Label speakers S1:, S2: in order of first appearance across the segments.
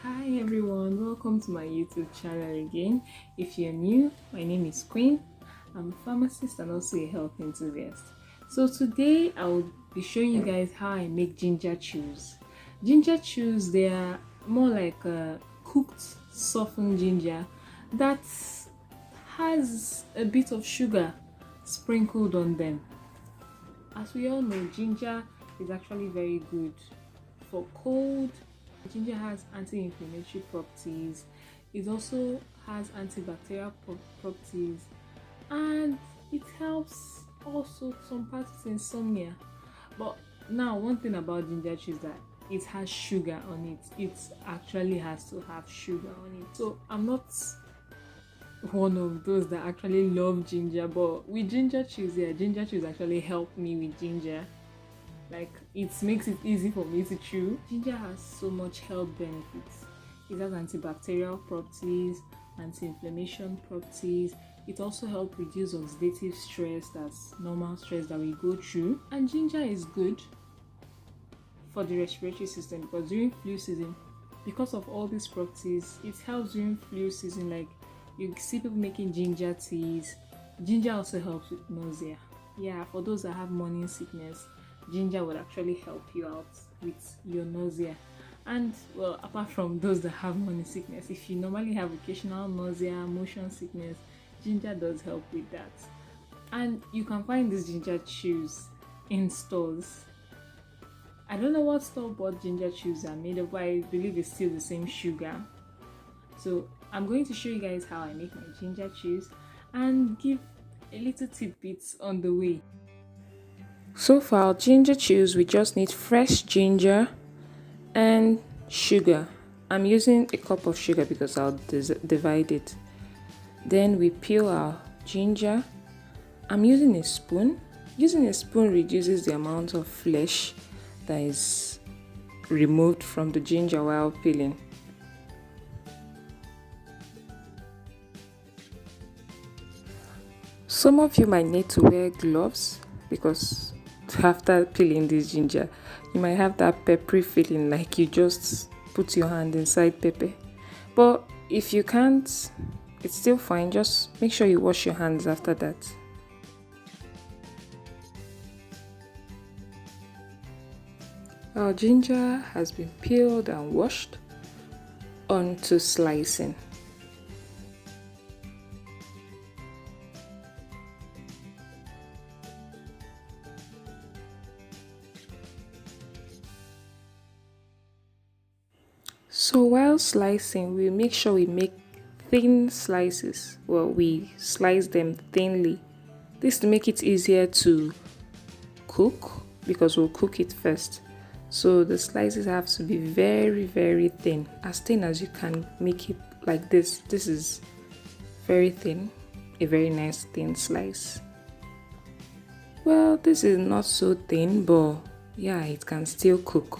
S1: Hi everyone, welcome to my YouTube channel again. If you're new, my name is Queen. I'm a pharmacist and also a health enthusiast. So today I'll be showing you guys how I make ginger chews. Ginger chews, they are more like a cooked softened ginger that has a bit of sugar sprinkled on them. As we all know, ginger is actually very good for cold. Ginger has anti-inflammatory properties. It also has antibacterial properties, and it helps also some parts with insomnia. But now, one thing about ginger chew is that it has sugar on it. It actually has to have sugar on it. So I'm not one of those that actually love ginger, but with ginger chews, yeah, ginger chews actually help me with ginger. Like, it makes it easy for me to chew. Ginger has so much health benefits. It has antibacterial properties, anti-inflammation properties. It also helps reduce oxidative stress, that's normal stress that we go through. And ginger is good for the respiratory system because during flu season, because of all these properties, it helps during flu season. Like, you see people making ginger teas. Ginger also helps with nausea. Yeah, for those that have morning sickness, ginger would actually help you out with your nausea. And well, apart from those that have morning sickness, if you normally have occasional nausea, motion sickness, ginger does help with that. And you can find these ginger chews in stores. I don't know what store-bought ginger chews are made of, but I believe it's still the same sugar. So I'm going to show you guys how I make my ginger chews and give a little tidbits on the way. So for our ginger chews, we just need fresh ginger and sugar. I'm using a cup of sugar because I'll divide it. Then we peel our ginger. I'm using a spoon. Using a spoon reduces the amount of flesh that is removed from the ginger while peeling. Some of you might need to wear gloves because after peeling this ginger, you might have that peppery feeling like you just put your hand inside pepper. But if you can't, it's still fine. Just make sure you wash your hands after that. Our ginger has been peeled and washed. On to slicing. So while slicing, we make sure we make thin slices. Well, we slice them thinly. This to make it easier to cook because we'll cook it first. So the slices have to be very, very thin as you can make it like this. This is very thin, a very nice thin slice. Well, this is not so thin, but yeah, it can still cook.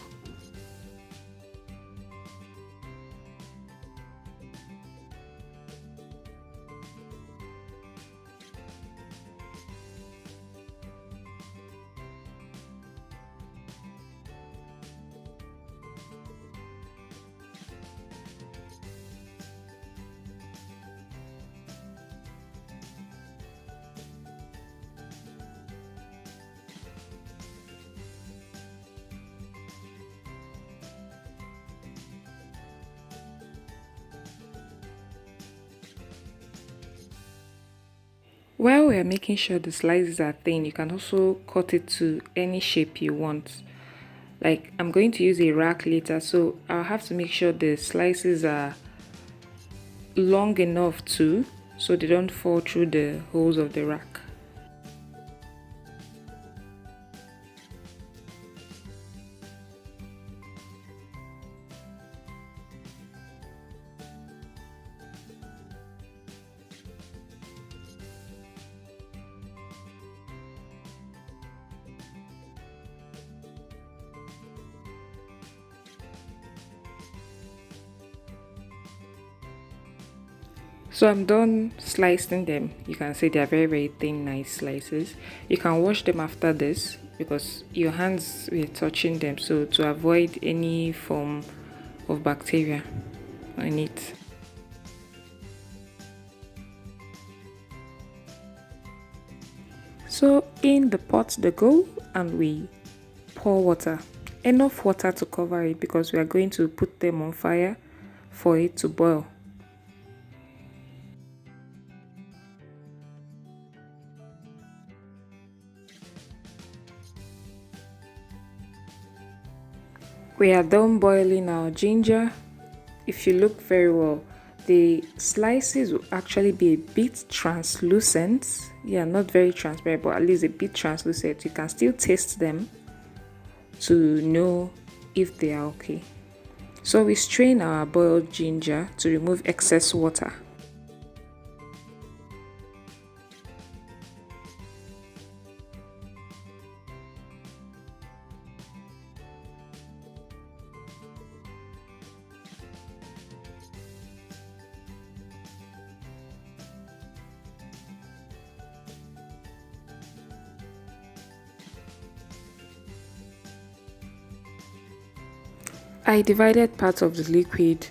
S1: While we are making sure the slices are thin, you can also cut it to any shape you want. Like, I'm going to use a rack later, so I'll have to make sure the slices are long enough too, so they don't fall through the holes of the rack. So I'm done slicing them. You can see they are very, very thin, nice slices. You can wash them after this because your hands were touching them, so to avoid any form of bacteria. on it. So in the pot they go, and we pour water, enough water to cover it because we are going to put them on fire for it to boil. We are done boiling our ginger. If you look very well, the slices will actually be a bit translucent. Yeah, not very transparent, but at least a bit translucent. You can still taste them to know if they are okay. So we strain our boiled ginger to remove excess water. I divided part of the liquid.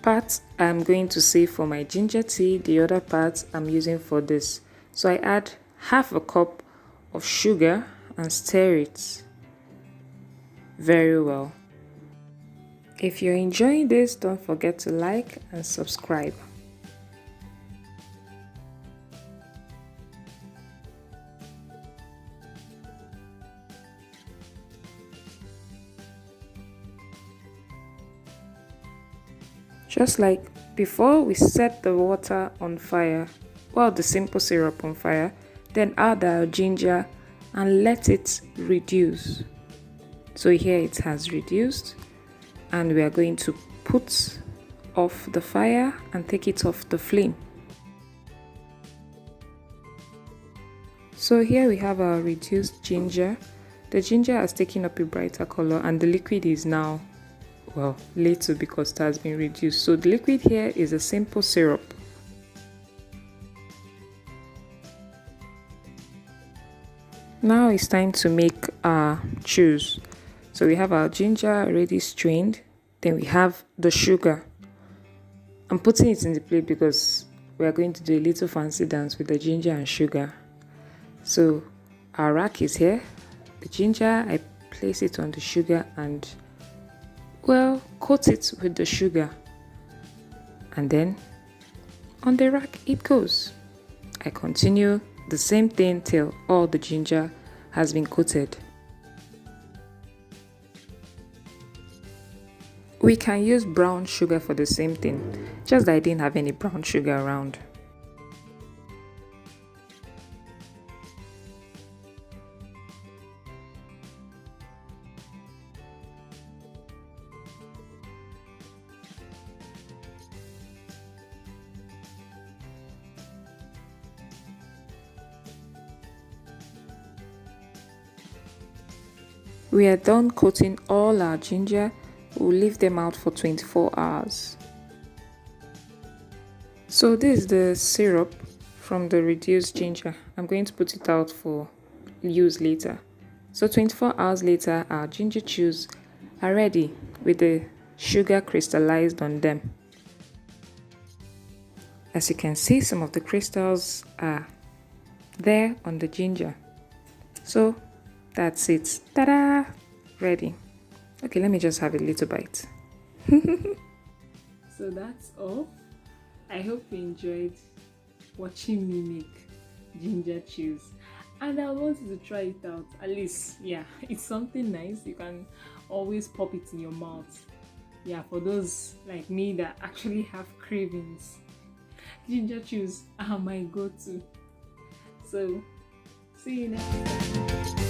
S1: Part I'm going to save for my ginger tea, the other part I'm using for this. So I add half a cup of sugar and stir it very well. If you're enjoying this, don't forget to like and subscribe. Just like before, we set the water on fire, well, the simple syrup on fire, then add our ginger and let it reduce. So here it has reduced, and we are going to put off the fire and take it off the flame. So here we have our reduced ginger. The ginger has taken up a brighter color, and the liquid is now, well, little because it has been reduced. So the liquid here is a simple syrup. Now it's time to make our chews. So we have our ginger already strained, then we have the sugar. I'm putting it in the plate because we are going to do a little fancy dance with the ginger and sugar. So our rack is here. The ginger, I place it on the sugar and, well, coat it with the sugar, and then on the rack it goes. I continue the same thing till all the ginger has been coated. We can use brown sugar for the same thing, just that I didn't have any brown sugar around. We are done coating all our ginger. We'll leave them out for 24 hours. So this is the syrup from the reduced ginger. I'm going to put it out for use later. So 24 hours later, our ginger chews are ready with the sugar crystallized on them. As you can see, some of the crystals are there on the ginger. So that's it. Ta-da! Ready. Okay, let me just have a little bite. So that's all. I hope you enjoyed watching me make ginger chews, and I wanted to try it out. At least, yeah, it's something nice. You can always pop it in your mouth. Yeah, for those like me that actually have cravings, ginger chews are my go-to. So see you next time.